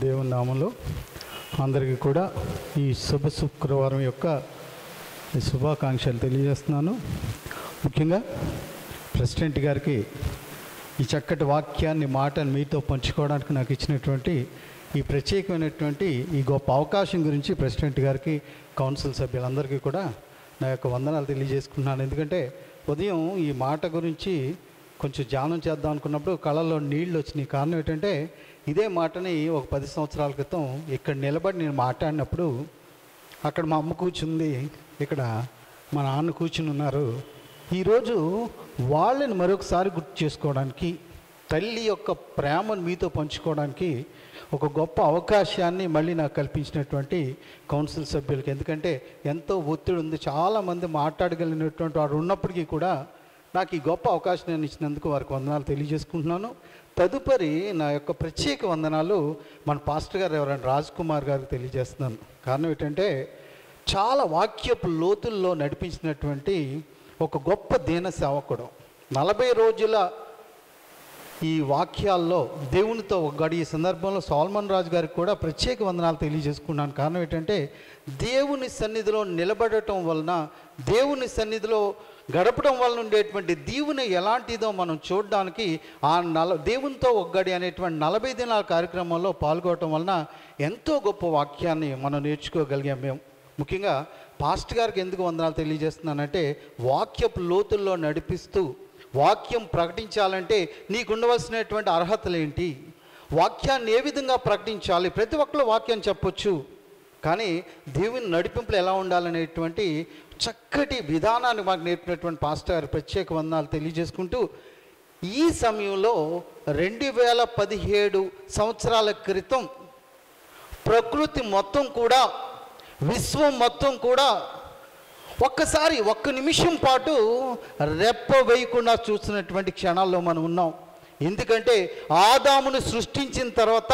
దేవుని నామంలో అందరికీ కూడా ఈ శుభ శుక్రవారం యొక్క శుభాకాంక్షలు తెలియజేస్తున్నాను. ముఖ్యంగా ప్రెసిడెంట్ గారికి ఈ చక్కటి వాక్యాన్ని మాటను మీతో పంచుకోవడానికి నాకు ఇచ్చినటువంటి ఈ ప్రత్యేకమైనటువంటి ఈ గొప్ప అవకాశం గురించి ప్రెసిడెంట్ గారికి, కౌన్సిల్ సభ్యులందరికీ కూడా నా యొక్క వందనాలు తెలియజేసుకుంటున్నాను. ఎందుకంటే ఉదయం ఈ మాట గురించి కొంచెం ధ్యానం చేద్దాం అనుకున్నప్పుడు కళ్ళల్లో నీళ్ళు వచ్చినాయి. కారణం ఏంటంటే ఇదే మాటని ఒక 10 సంవత్సరాల క్రితం ఇక్కడ నిలబడి నేను మాట్లాడినప్పుడు అక్కడ మా అమ్మ కూర్చుంది, ఇక్కడ మా నాన్న కూర్చుని ఉన్నారు. ఈరోజు వాళ్ళని మరొకసారి గుర్తు చేసుకోవడానికి, తల్లి యొక్క ప్రేమను మీతో పంచుకోవడానికి ఒక గొప్ప అవకాశాన్ని మళ్ళీ నాకు కల్పించినటువంటి కౌన్సిల్ సభ్యులకి. ఎందుకంటే ఎంతో ఒత్తిడి ఉంది, చాలామంది మాట్లాడగలిగినటువంటి వారు ఉన్నప్పటికీ కూడా నాకు ఈ గొప్ప అవకాశం నేను ఇచ్చినందుకు వారికి వందనాలు తెలియజేసుకుంటున్నాను. తదుపరి నా యొక్క ప్రత్యేక వందనాలు మన పాస్టర్ గారు ఎవరైనా రాజ్ కుమార్ గారికి తెలియజేస్తున్నాను. కారణం ఏంటంటే చాలా వాక్యపు లోతుల్లో నడిపించినటువంటి ఒక గొప్ప దీన సేవకుడు. 40 రోజుల ఈ వాక్యాల్లో దేవునితో ఒక గడి సందర్భంలో సోల్మన్ రాజు గారికి కూడా ప్రత్యేక వందనాలు తెలియజేసుకున్నాను. కారణం ఏంటంటే దేవుని సన్నిధిలో నిలబడటం వలన, దేవుని సన్నిధిలో గడపడం వలన ఉండేటువంటి దీవెన ఎలాంటిదో మనం చూడడానికి ఆ దేవునితో ఒక గడి అనేటువంటి 40 దినాల కార్యక్రమంలో పాల్గొనడం వలన ఎంతో గొప్ప వాక్యాన్ని మనం నేర్చుకోగలిగాం. మేము ముఖ్యంగా పాస్టర్ గారికి ఎందుకు వందనాలు తెలియజేస్తున్నానంటే వాక్యపు లోతుల్లో నడిపిస్తూ వాక్యం ప్రకటించాలంటే నీకు ఉండవలసినటువంటి అర్హతలు ఏంటి, వాక్యాన్ని ఏ విధంగా ప్రకటించాలి, ప్రతి ఒక్కరు వాక్యం చెప్పొచ్చు, కానీ దేవుని నడిపింపులు ఎలా ఉండాలనేటువంటి చక్కటి విధానాన్ని మాకు నేర్పినటువంటి పాస్టర్ గారు ప్రత్యేక వందనాలు తెలియజేసుకుంటూ, ఈ సమయంలో 2017 సంవత్సరాల క్రితం ప్రకృతి మొత్తం కూడా, విశ్వం మొత్తం కూడా ఒక్కసారి ఒక్క నిమిషం పాటు రెప్ప వేయకుండా చూస్తున్నటువంటి క్షణాల్లో మనం ఉన్నాం. ఎందుకంటే ఆదామును సృష్టించిన తర్వాత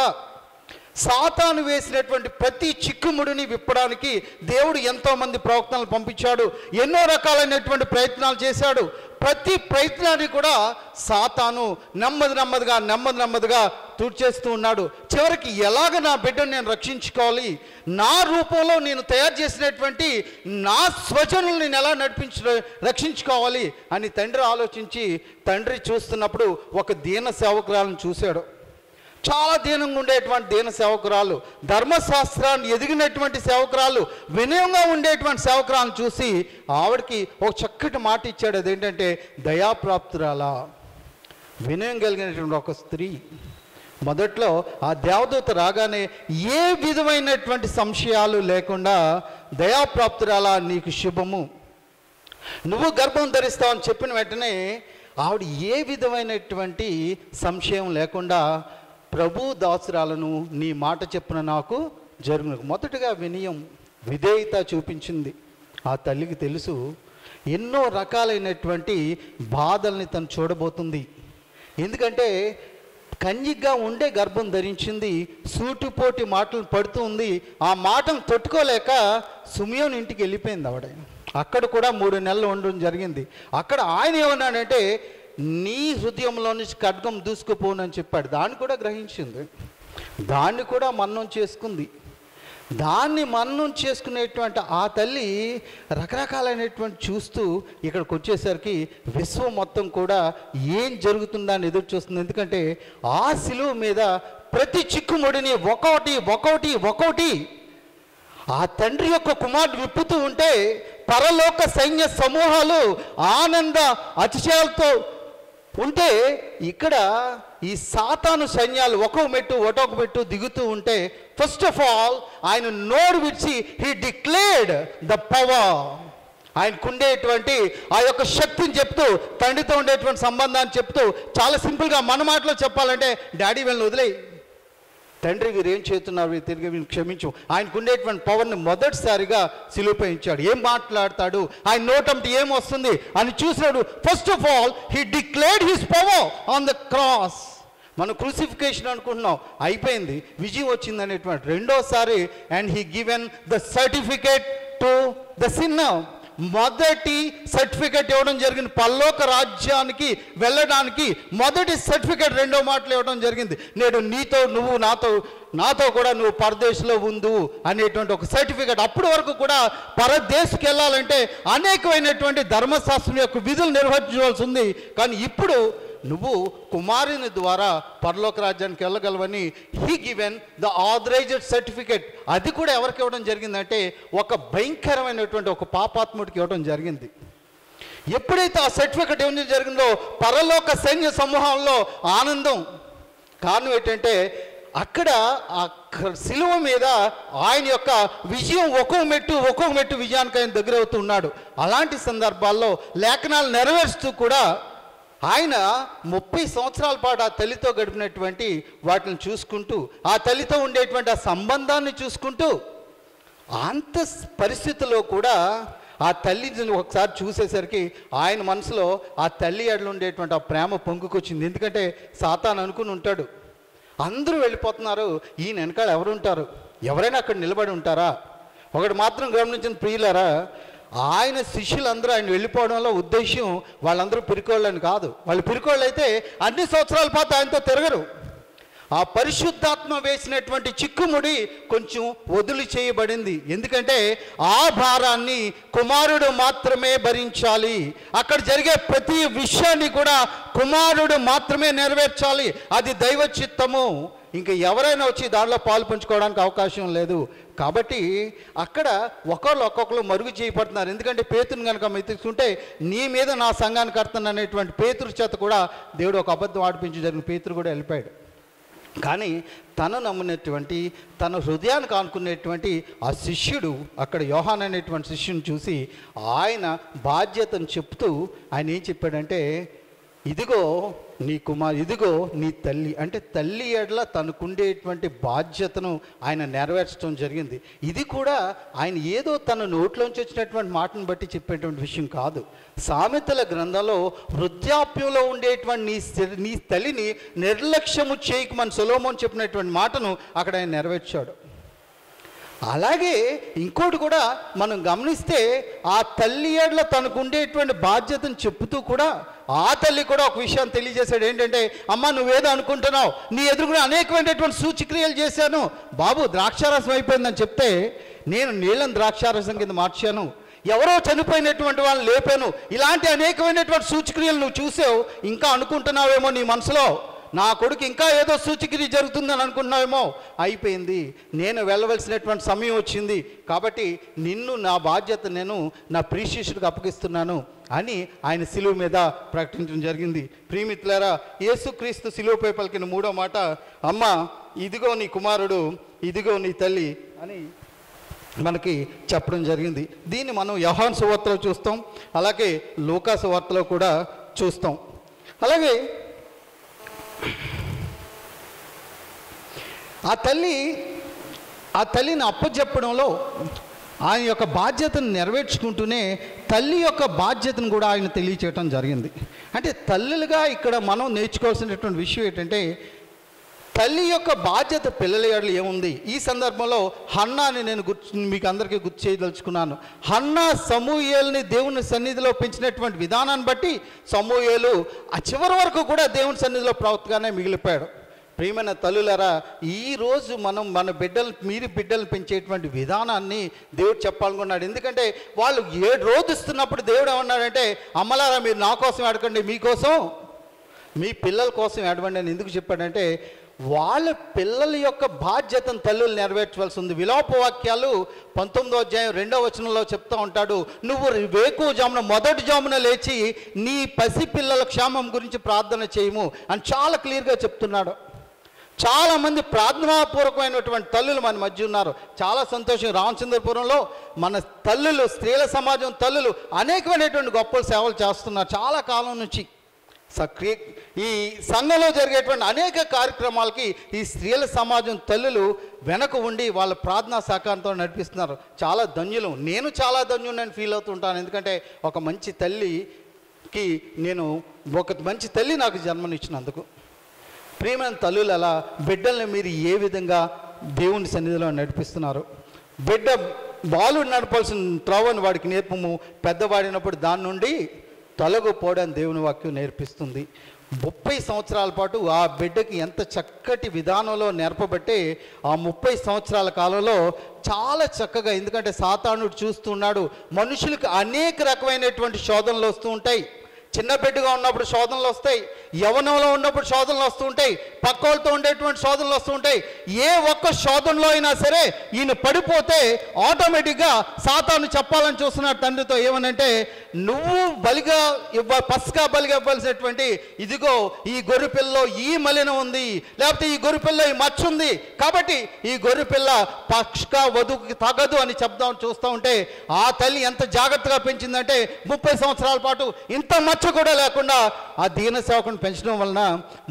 సాతాను వేసినటువంటి ప్రతి చిక్కుముడిని విప్పడానికి దేవుడు ఎంతోమంది ప్రవక్తలను పంపించాడు, ఎన్నో రకాలైనటువంటి ప్రయత్నాలు చేశాడు. ప్రతి ప్రయత్నాన్ని కూడా సాతాను నెమ్మదిగా తుడిచేస్తూ ఉన్నాడు. చివరికి ఎలాగ నా బిడ్డను నేను రక్షించుకోవాలి, నా రూపంలో నేను తయారు చేసినటువంటి నా స్వజనులు నేను ఎలా రక్షించుకోవాలి అని తండ్రి ఆలోచించి, తండ్రి చూస్తున్నప్పుడు ఒక దీన సేవకురాలను చూశాడు. చాలా దీనంగా ఉండేటువంటి దీన సేవకురాలు, ధర్మశాస్త్రాన్ని ఎదిగినటువంటి సేవకురాలు, వినయంగా ఉండేటువంటి సేవకురాలను చూసి ఆవిడకి ఒక చక్కటి మాట ఇచ్చాడు. అదేంటంటే దయాప్రాప్తురాలా, వినయం కలిగినటువంటి ఒక స్త్రీ. మొదట్లో ఆ దేవదూత రాగానే ఏ విధమైనటువంటి సంశయాలు లేకుండా దయాప్రాప్తురాలా నీకు శుభము, నువ్వు గర్భం ధరిస్తావని చెప్పిన వెంటనే ఆవిడ ఏ విధమైనటువంటి సంశయం లేకుండా ప్రభు దాసురాలను నీ మాట చెప్పున నాకు జరుగును. మొదటగా వినయం, విధేయత చూపించింది. ఆ తల్లికి తెలుసు ఎన్నో రకాలైనటువంటి బాధల్ని తను చూడబోతుంది. ఎందుకంటే కన్యగా ఉండే గర్భం ధరించింది, సూటిపోటి మాటలు పడుతూ ఉంది. ఆ మాటను తట్టుకోలేక సుమియోని ఇంటికి వెళ్ళిపోయింది ఆవిడ. అక్కడ కూడా 3 నెలలు ఉండడం జరిగింది. అక్కడ ఆయన ఏమన్నాడంటే నీ హృదయంలో నుంచి ఖడ్గం దూసుకుపోనని చెప్పాడు. దాన్ని కూడా గ్రహించింది, దాన్ని కూడా మన్నం చేసుకుంది. దాన్ని మన్నం చేసుకునేటువంటి ఆ తల్లి రకరకాలైనటువంటి చూస్తూ ఇక్కడికి వచ్చేసరికి విశ్వం మొత్తం కూడా ఏం జరుగుతుందని ఎదురు చూస్తుంది. ఎందుకంటే ఆ శిలువ మీద ప్రతి చిక్కుముడిని ఒక్కొక్కటి ఆ తండ్రి యొక్క కుమారుడు విప్పుతూ ఉంటే పరలోక సైన్య సమూహాలు ఆనంద అతిశయాలతో ఉంటే, ఇక్కడ ఈ సాతాను సైన్యాలు ఒక్కొక్క మెట్టు దిగుతూ ఉంటే, ఫస్ట్ ఆఫ్ ఆల్ ఆయన నోరు విడిచి హీ డిక్లేర్డ్ ద పవర్, ఆయనకుండేటువంటి ఆ యొక్క శక్తిని చెప్తూ, తండ్రితో ఉండేటువంటి సంబంధాన్ని చెప్తూ, చాలా సింపుల్గా మన మాటలో చెప్పాలంటే డాడీ వీళ్ళని వదిలేయి, తండ్రి వీరు ఏం చేస్తున్నారు తిరిగి వీళ్ళు క్షమించు. ఆయనకు ఉండేటువంటి పవర్ని మొదటిసారిగా సిలువపై ఇచ్చాడు. ఏం మాట్లాడతాడు, ఆయన నోటంటే ఏం వస్తుంది అని చూసినాడు. First of all he declared his power on the cross. మనం క్రూసిఫికేషన్ అనుకుంటున్నాం, అయిపోయింది, విజయం వచ్చింది అనేటువంటి రెండోసారి and he given the certificate to the sinner. మొదటి సర్టిఫికెట్ ఇవ్వడం జరిగింది. పరలోక రాజ్యానికి వెళ్ళడానికి మొదటి సర్టిఫికెట్, రెండో మాటలు ఇవ్వడం జరిగింది. నేడు నీతో, నువ్వు నాతో కూడా నువ్వు పరదేశంలో ఉండు అనేటువంటి ఒక సర్టిఫికెట్. అప్పటి వరకు కూడా పరదేశకు వెళ్ళాలంటే అనేకమైనటువంటి ధర్మశాస్త్రం యొక్క విధులు నిర్వహించవలసి ఉంది. కానీ ఇప్పుడు నువ్వు కుమారుని ద్వారా పరలోక రాజ్యానికి వెళ్ళగలవని he given the authorised certificate. అది కూడా ఎవరికి ఇవ్వడం జరిగిందంటే ఒక భయంకరమైనటువంటి ఒక పాపాత్ముడికి ఇవ్వడం జరిగింది. ఎప్పుడైతే ఆ సర్టిఫికెట్ ఇవ్వడం జరిగిందో పరలోక సైన్య సమూహంలో ఆనందం. కారణం ఏంటంటే అక్కడ ఆ శిలువ మీద ఆయన యొక్క విజయం ఒక్కొక్క మెట్టు విజయానికి ఆయన దగ్గర అవుతున్నాడు. అలాంటి సందర్భాల్లో లేఖనాలు నెరవేరుస్తూ కూడా ఆయన 30 సంవత్సరాల పాటు ఆ తల్లితో గడిపినటువంటి వాటిని చూసుకుంటూ, ఆ తల్లితో ఉండేటువంటి ఆ సంబంధాన్ని చూసుకుంటూ, అంత పరిస్థితుల్లో కూడా ఆ తల్లిని ఒకసారి చూసేసరికి ఆయన మనసులో ఆ తల్లి ఎడలు ఉండేటువంటి ఆ ప్రేమ పొంగుకొచ్చింది. ఎందుకంటే సాతాను అనుకుని ఉంటాడు, అందరూ వెళ్ళిపోతున్నారు, ఈయన వెనకాల ఎవరుంటారు, ఎవరైనా అక్కడ నిలబడి ఉంటారా? ఒకటి మాత్రం గమనించిన ప్రియులారా, ఆయన శిష్యులందరూ ఆయన వెళ్ళిపోవడంలో ఉద్దేశం వాళ్ళందరూ పిరికోళ్ళని కాదు. వాళ్ళు పిరికోళ్ళు అయితే అన్ని సంవత్సరాల పాటు ఆయనతో తిరగరు. ఆ పరిశుద్ధాత్మ వేసినటువంటి చిక్కుముడి కొంచెం వదిలి చేయబడింది. ఎందుకంటే ఆ భారాన్ని కుమారుడు మాత్రమే భరించాలి. అక్కడ జరిగే ప్రతి విషయాన్ని కూడా కుమారుడు మాత్రమే నెరవేర్చాలి. అది దైవ చిత్తము. ఇంకా ఎవరైనా వచ్చి దానిలో పాలు పంచుకోవడానికి అవకాశం లేదు. కాబట్టి అక్కడ ఒక్కొక్కరు మరుగు చేయబడుతున్నారు. ఎందుకంటే పేతురుని కనుక మెచ్చుకుంటే నీ మీద నా సంఘానికి కర్తను అనేటువంటి పేతురు చేత కూడా దేవుడు ఒక అబద్ధం ఆడిపించి జరిగిన పేతురు కూడా వెళ్ళిపోయాడు. కానీ తను నమ్మినటువంటి, తన హృదయానికి ఆనుకునేటువంటి ఆ శిష్యుడు, అక్కడ యోహాన్ అనేటువంటి శిష్యుని చూసి ఆయన బాధ్యతను చెప్తూ ఆయన ఏం చెప్పాడంటే, ఇదిగో నీ కుమారు, ఇదిగో నీ తల్లి. అంటే తల్లి ఎడల తనకుండేటువంటి బాధ్యతను ఆయన నెరవేర్చడం జరిగింది. ఇది కూడా ఆయన ఏదో తన నోట్లోంచి వచ్చినటువంటి మాటను బట్టి చెప్పేటువంటి విషయం కాదు. సామెతల గ్రంథంలో వృద్ధాప్యంలో ఉండేటువంటి నీ తల్లిని నిర్లక్ష్యము చేయకమని సొలొమోను చెప్పినటువంటి మాటను అక్కడ ఆయన నెరవేర్చాడు. అలాగే ఇంకోటి కూడా మనం గమనిస్తే ఆ తల్లి ఎడల తనకు ఉండేటువంటి బాధ్యతను చెప్తూ కూడా ఆ తల్లి కూడా ఒక విషయాన్ని తెలియజేశాడు. ఏంటంటే, అమ్మ నువ్వేదో అనుకుంటున్నావు, నీ ఎదురుగునే అనేకమైనటువంటి సూచక్రియలు చేశాను. బాబు ద్రాక్షారసం అయిపోయిందని చెప్తే నేను నీళ్ళని ద్రాక్షారసం కింద మార్చాను, ఎవరో చనిపోయినటువంటి వాళ్ళని లేపాను, ఇలాంటి అనేకమైనటువంటి సూచక్రియలు నువ్వు చూసావు. ఇంకా అనుకుంటున్నావేమో నీ మనసులో, నా కొడుకు ఇంకా ఏదో సూచక్రియ జరుగుతుందని అనుకున్నావేమో. అయిపోయింది, నేను వెళ్ళవలసినటువంటి సమయం వచ్చింది. కాబట్టి నిన్ను, నా బాధ్యత నేను నా ప్రియశిష్యుడికి అప్పగిస్తున్నాను అని ఆయన శిలువ మీద ప్రకటించడం జరిగింది. ప్రియమిత్రులారా, యేసుక్రీస్తు శిలువపై పలికిన మూడో మాట, అమ్మ ఇదిగో నీ కుమారుడు, ఇదిగో నీ తల్లి అని మనకి చెప్పడం జరిగింది. దీన్ని మనం యోహాను సువార్తలో చూస్తాం, అలాగే లూకా సువార్తలో కూడా చూస్తాం. అలాగే ఆ తల్లిని అప్పచెప్పడంలో ఆయన యొక్క బాధ్యతను నెరవేర్చుకుంటూనే తల్లి యొక్క బాధ్యతను కూడా ఆయన తెలియచేయటం జరిగింది. అంటే తల్లులుగా ఇక్కడ మనం నేర్చుకోవాల్సినటువంటి విషయం ఏంటంటే, తల్లి యొక్క బాధ్యత పిల్లల ఎడల ఏముంది. ఈ సందర్భంలో హన్నాని నేను మీకు అందరికీ గుర్తు చేయదలుచుకున్నాను. హన్నా సమూయేలుని దేవుని సన్నిధిలో పెంచినటువంటి విధానాన్ని బట్టి సమూయేలు ఆ చివరి వరకు కూడా దేవుని సన్నిధిలో ప్రవక్తగానే మిగిలిపోయాడు. ప్రియమైన తల్లులారా, ఈరోజు మనం మీరు బిడ్డలు పెంచేటువంటి విధానాన్ని దేవుడు చెప్పాలనుకున్నాడు. ఎందుకంటే వాళ్ళు 7 రోధిస్తున్నప్పుడు దేవుడు ఏమన్నాడంటే, అమ్మలారా మీరు నా కోసం అడగండి, మీకోసం మీ పిల్లల కోసం ఏడవండి అని ఎందుకు చెప్పాడంటే, వాళ్ళ పిల్లల యొక్క బాధ్యతను తల్లులు నెరవేర్చవలసి ఉంది. విలాపవాక్యాలు 19వ అధ్యాయం 2వ వచనంలో చెప్తూ ఉంటాడు, నువ్వు వేకువజామున మొదటి జామున లేచి నీ పసిపిల్లల క్షేమం గురించి ప్రార్థన చేయము అని చాలా క్లియర్గా చెప్తున్నాడు. చాలామంది ప్రార్థనాపూర్వకమైనటువంటి తల్లులు మన మధ్య ఉన్నారు. చాలా సంతోషం. రామచంద్రపురంలో మన తల్లులు, స్త్రీల సమాజం తల్లులు అనేకమైనటువంటి గొప్ప సేవలు చేస్తున్నారు చాలా కాలం నుంచి. ఈ సంఘంలో జరిగేటువంటి అనేక కార్యక్రమాలకి ఈ స్త్రీల సమాజం తల్లులు వెనక ఉండి వాళ్ళ ప్రార్థనా సహకారంతో నడిపిస్తున్నారు. చాలా ధన్యులు. నేను చాలా ధన్యుని ఫీల్ అవుతుంటాను. ఎందుకంటే ఒక మంచి తల్లి నాకు జన్మనిచ్చినందుకు. ప్రియమైన తల్లులు, అలా బిడ్డల్ని మీరు ఏ విధంగా దేవుని సన్నిధిలో నడిపిస్తున్నారు? బిడ్డ బాలుడు నడపాల్సిన త్రోవను వాడికి నేర్పము, పెద్దవాడినప్పుడు దాని నుండి తొలగిపోవడం దేవుని వాక్యం నేర్పిస్తుంది. 30 సంవత్సరాల పాటు ఆ బిడ్డకి ఎంత చక్కటి విధానంలో నేర్పబట్టే ఆ 30 సంవత్సరాల కాలంలో చాలా చక్కగా, ఎందుకంటే సాతానుడు చూస్తున్నాడు, మనుషులకు అనేక రకమైనటువంటి శోధనలు వస్తూ ఉంటాయి. చిన్న బిడ్డగా ఉన్నప్పుడు శోధనలు వస్తాయి, యవ్వనంలో ఉన్నప్పుడు శోధనలు వస్తూ ఉంటాయి, పక్క వాళ్ళతో ఉండేటువంటి శోధనలు వస్తూ ఉంటాయి. ఏ ఒక్క శోధనలో అయినా సరే ఈయన పడిపోతే ఆటోమేటిక్గా సాతాను చెప్పాలని చూస్తున్నాడు తండ్రితో. ఏమనంటే, నువ్వు బలిగా పస్కా బలిగా ఇవ్వాల్సినటువంటి ఇదిగో ఈ గొర్రె పిల్లలో ఈ మలినం ఉంది, లేకపోతే ఈ గొర్రె పిల్ల ఈ మచ్చ ఉంది, కాబట్టి ఈ గొర్రె పిల్ల పస్కా వధువుకి తగదు అని చెప్దామని చూస్తూ ఉంటే ఆ తల్లి ఎంత జాగ్రత్తగా పెంచిందంటే 30 సంవత్సరాల పాటు ఇంత మచ్చ కూడా లేకుండా ఆ దీన సేవకుని పెంచడం వలన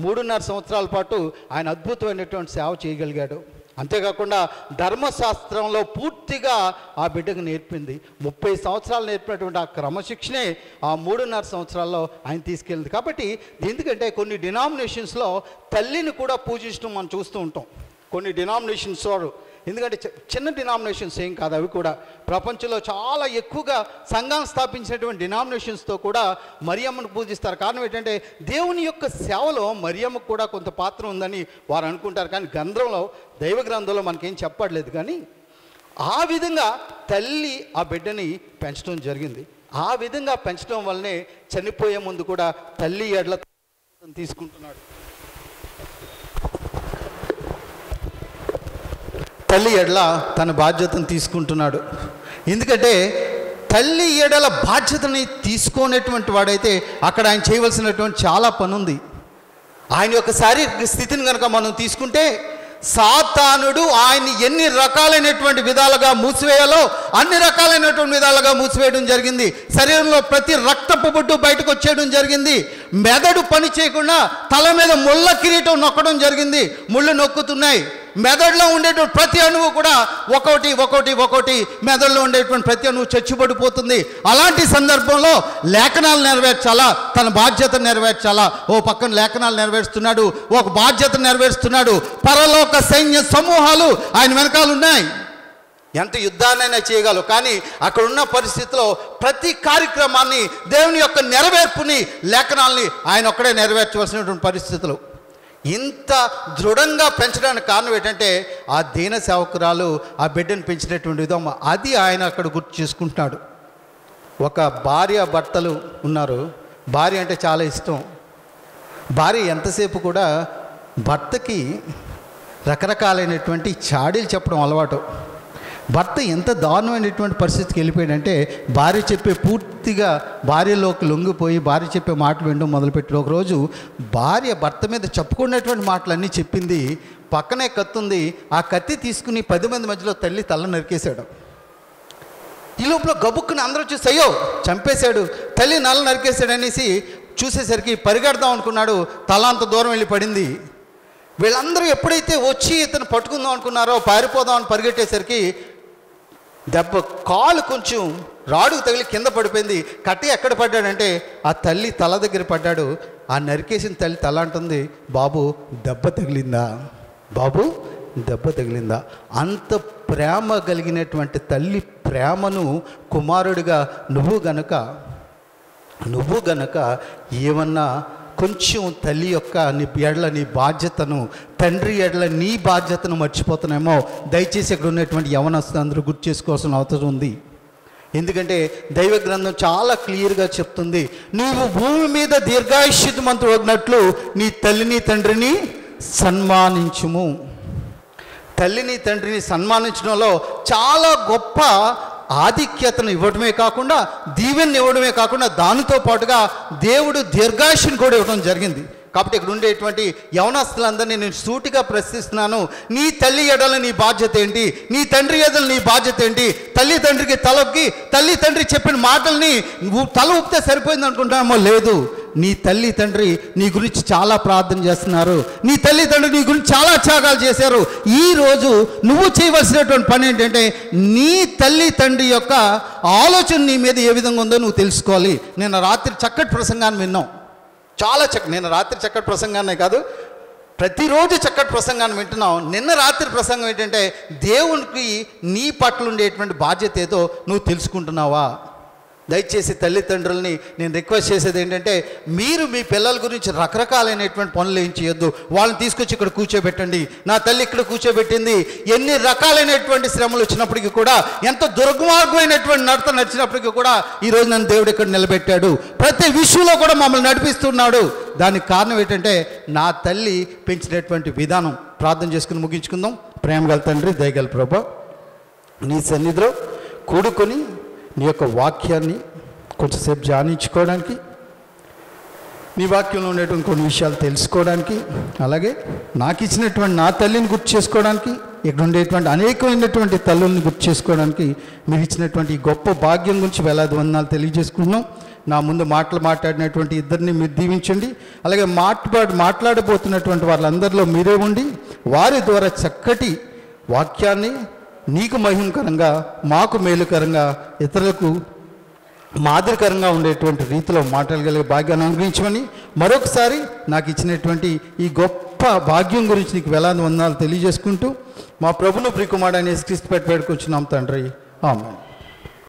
3.5 సంవత్సరాల పాటు ఆయన అద్భుతమైనటువంటి సేవ చేయగలిగాడు. అంతేకాకుండా ధర్మశాస్త్రంలో పూర్తిగా ఆ బిడ్డకు నేర్పింది. 30 సంవత్సరాలు నేర్పినటువంటి ఆ క్రమశిక్షణే ఆ 3.5 సంవత్సరాల్లో ఆయన తీసుకెళ్ళింది. కాబట్టి ఎందుకంటే కొన్ని డినామినేషన్స్లో తల్లిని కూడా పూజించడం మనం చూస్తూ ఉంటాం. కొన్ని డినామినేషన్స్ వారు, ఎందుకంటే చిన్న డినామినేషన్స్ ఏం కాదు, అవి కూడా ప్రపంచంలో చాలా ఎక్కువగా సంఘాన్ని స్థాపించినటువంటి డినామినేషన్స్తో కూడా మరియమ్మను పూజిస్తారు. కారణం ఏంటంటే దేవుని యొక్క సేవలో మరియమ్మకు కూడా కొంత పాత్ర ఉందని వారు అనుకుంటారు. కానీ గ్రంథంలో, దైవ గ్రంథంలో మనకేం చెప్పట్లేదు. కానీ ఆ విధంగా తల్లి ఆ బిడ్డని పెంచడం జరిగింది. ఆ విధంగా పెంచడం వల్లనే చనిపోయే ముందు కూడా తల్లి ఎడ్ల తీసుకుంటున్నాడు. తల్లి ఎడల తన బాధ్యతను తీసుకుంటున్నాడు. ఎందుకంటే తల్లి ఎడల బాధ్యతని తీసుకునేటువంటి వాడైతే అక్కడ ఆయన చేయవలసినటువంటి చాలా పని ఉంది. ఆయన యొక్క శారీరక స్థితిని కనుక మనం తీసుకుంటే సాతానుడు ఆయన్ని ఎన్ని రకాలైనటువంటి విధాలుగా మూసివేయాలో అన్ని రకాలైనటువంటి విధాలుగా మూసివేయడం జరిగింది. శరీరంలో ప్రతి రక్తపు బొట్టు బయటకు వచ్చేయడం జరిగింది. మెదడు పని చేయకుండా తల మీద ముళ్ళ కిరీటం నొక్కడం జరిగింది. ముళ్ళు నొక్కుతున్నాయి. మెదడులో ఉండేటువంటి ప్రతి అణువు కూడా ఒక్కొక్కటి మెదడులో ఉండేటువంటి ప్రతి అణువు చచ్చిపడిపోతుంది. అలాంటి సందర్భంలో లేఖనాలు నెరవేర్చాలా, తన బాధ్యత నెరవేర్చాలా. ఓ పక్కన లేఖనాలు నెరవేరుస్తున్నాడు, ఒక బాధ్యత నెరవేరుస్తున్నాడు. పరలోక సైన్య సమూహాలు ఆయన వెనకాల ఉన్నాయి. ఎంత యుద్ధాన్నైనా చేయగలవు. కానీ అక్కడ ఉన్న పరిస్థితిలో ప్రతి కార్యక్రమాన్ని, దేవుని యొక్క నెరవేర్పుని, లేఖనాల్ని ఆయన ఒక్కడే నెరవేర్చవలసినటువంటి పరిస్థితులు. ఇంత దృఢంగా పెంచడానికి కారణం ఏంటంటే ఆ దీన సేవకురాలు ఆ బిడ్డను పెంచినటువంటి విధం, అది ఆయన అక్కడ గుర్తు చేసుకుంటున్నాడు. ఒక భార్య భర్తలు ఉన్నారు. భార్య అంటే చాలా ఇష్టం. భార్య ఎంతసేపు కూడా భర్తకి రకరకాలైనటువంటి చాడీలు చెప్పడం అలవాటు. భర్త ఎంత దారుణమైనటువంటి పరిస్థితికి వెళ్ళిపోయాడంటే భార్య చెప్పే పూర్తిగా భార్యలోకి లొంగిపోయి భార్య చెప్పే మాటలు వినడం మొదలుపెట్టాడు. ఒకరోజు భార్య భర్త మీద చెప్పుకున్నటువంటి మాటలన్నీ చెప్పింది. పక్కనే కత్తి ఉంది. ఆ కత్తి తీసుకుని 10 మంది మధ్యలో తల్లి తల నరికేశాడు. ఈ లోపల గబుక్కుని అందరూ చూసి అయ్యో చంపేశాడు, తల్లి నల్ల నరికేశాడు అనేసి చూసేసరికి పరిగెడదాం అనుకున్నాడు. తల అంత దూరం వెళ్ళి పడింది. వీళ్ళందరూ ఎప్పుడైతే వచ్చి ఇతను పట్టుకుందాం అనుకున్నారో, పారిపోదాం అని పరిగెట్టేసరికి దెబ్బ కాలు కొంచెం రాడుకు తగిలి కింద పడిపోయింది. కట్టి ఎక్కడ పడ్డాడంటే ఆ తల్లి తల దగ్గర పడ్డాడు. ఆ నరికేసిన తల్లి తల అంటుంది, బాబు దెబ్బ తగిలిందా, బాబు దెబ్బ తగిలిందా. అంత ప్రేమ కలిగినటువంటి తల్లి ప్రేమను కుమారుడిగా నువ్వు గనక ఏమన్నా కొంచెం తల్లి యొక్క నీ ఎడల నీ బాధ్యతను, తండ్రి ఎడల నీ బాధ్యతను మర్చిపోతున్నామో దయచేసి ఇక్కడ ఉన్నటువంటి యవనస్తులందరూ గుర్తు చేసుకోవాల్సిన అవసరం ఉంది. ఎందుకంటే దైవ గ్రంథం చాలా క్లియర్గా చెప్తుంది, నీవు భూమి మీద దీర్ఘాయుష్యమంతుడు అన్నట్లు నీ తల్లిని తండ్రిని సన్మానించుము. తల్లిని తండ్రిని సన్మానించడంలో చాలా గొప్ప ఆధిక్యతను ఇవ్వడమే కాకుండా, దీవెనని ఇవ్వడమే కాకుండా, దానితో పాటుగా దేవుడు దీర్ఘాయుష్ను కూడా ఇవ్వడం జరిగింది. కాబట్టి ఇక్కడ ఉండేటువంటి యవనస్తులందరినీ నేను సూటిగా ప్రశ్నిస్తున్నాను, నీ తల్లి ఎడల నీ బాధ్యత ఏంటి, నీ తండ్రి ఎడల నీ బాధ్యత ఏంటి? తల్లి తండ్రికి తలొక్కి తల్లి తండ్రి చెప్పిన మాటల్ని నువ్వు తల ఊపితే సరిపోయింది అనుకుంటామో, లేదు. నీ తల్లి తండ్రి నీ గురించి చాలా ప్రార్థన చేస్తున్నారు. నీ తల్లి తండ్రి నీ గురించి చాలా త్యాగాలు చేశారు. ఈరోజు నువ్వు చేయవలసినటువంటి పని ఏంటంటే నీ తల్లి తండ్రి యొక్క ఆలోచన నీ మీద ఏ విధంగా ఉందో నువ్వు తెలుసుకోవాలి. నేను రాత్రి చక్కటి ప్రసంగాన్ని విన్నాం, చాలా నేను రాత్రి చక్కటి ప్రసంగాన్నే కాదు, ప్రతిరోజు చక్కటి ప్రసంగాన్ని వింటున్నావు. నిన్న రాత్రి ప్రసంగం ఏంటంటే దేవునికి నీ పట్ల ఉండేటువంటి బాధ్యత ఏదో నువ్వు తెలుసుకుంటున్నావా? దయచేసి తల్లిదండ్రులని నేను రిక్వెస్ట్ చేసేది ఏంటంటే, మీరు మీ పిల్లల గురించి రకరకాలైనటువంటి పనులు ఏం చేయొద్దు. వాళ్ళని తీసుకొచ్చి ఇక్కడ కూర్చోబెట్టండి. నా తల్లి ఇక్కడ కూర్చోబెట్టింది. ఎన్ని రకాలైనటువంటి శ్రమలు వచ్చినప్పటికీ కూడా, ఎంత దుర్మార్గమైనటువంటి నడత నడిచినప్పటికీ కూడా ఈరోజు నన్ను దేవుడు ఇక్కడ నిలబెట్టాడు. ప్రతి విషయంలో కూడా మమ్మల్ని నడిపిస్తున్నాడు. దానికి కారణం ఏంటంటే నా తల్లి పెంచినటువంటి విధానం. ప్రార్థన చేసుకుని ముగించుకుందాం. ప్రేమగల తండ్రి, దయగల ప్రభువా, నీ సన్నిధిలో కూడుకొని నీ యొక్క వాక్యాన్ని కొంచెంసేపు ధ్యానించుకోవడానికి, నీ వాక్యంలో ఉండేటువంటి కొన్ని విషయాలు తెలుసుకోవడానికి, అలాగే నాకు ఇచ్చినటువంటి నా తల్లిని గుర్తు చేసుకోవడానికి, ఇక్కడ ఉండేటువంటి అనేకమైనటువంటి తల్లుల్ని గుర్తు చేసుకోవడానికి మీరు ఇచ్చినటువంటి ఈ గొప్ప భాగ్యం గురించి వేలాది వందనాలు తెలియజేసుకుంటున్నాం. నా ముందు మాట్లాడినటువంటి ఇద్దరిని మీరు దీవించండి. అలాగే మాట్లాడబోతున్నటువంటి వాళ్ళందరిలో మీరే ఉండి వారి ద్వారా చక్కటి వాక్యాన్ని నీకు మహిమకరంగా, మాకు మేలుకరంగా, ఇతరులకు మాదిరికరంగా ఉండేటువంటి రీతిలో మాట్లాడగలిగే భాగ్యాన్ని అనుగ్రహించమని మరొకసారి నాకు ఇచ్చినటువంటి ఈ గొప్ప భాగ్యం గురించి నీకు వేలాది వందనాలు తెలియజేసుకుంటూ మా ప్రభును ప్రియకుమారుడైన యేసుక్రీస్తు పేరిట వేడుకొంచున్నాం తండ్రి. ఆమేన్.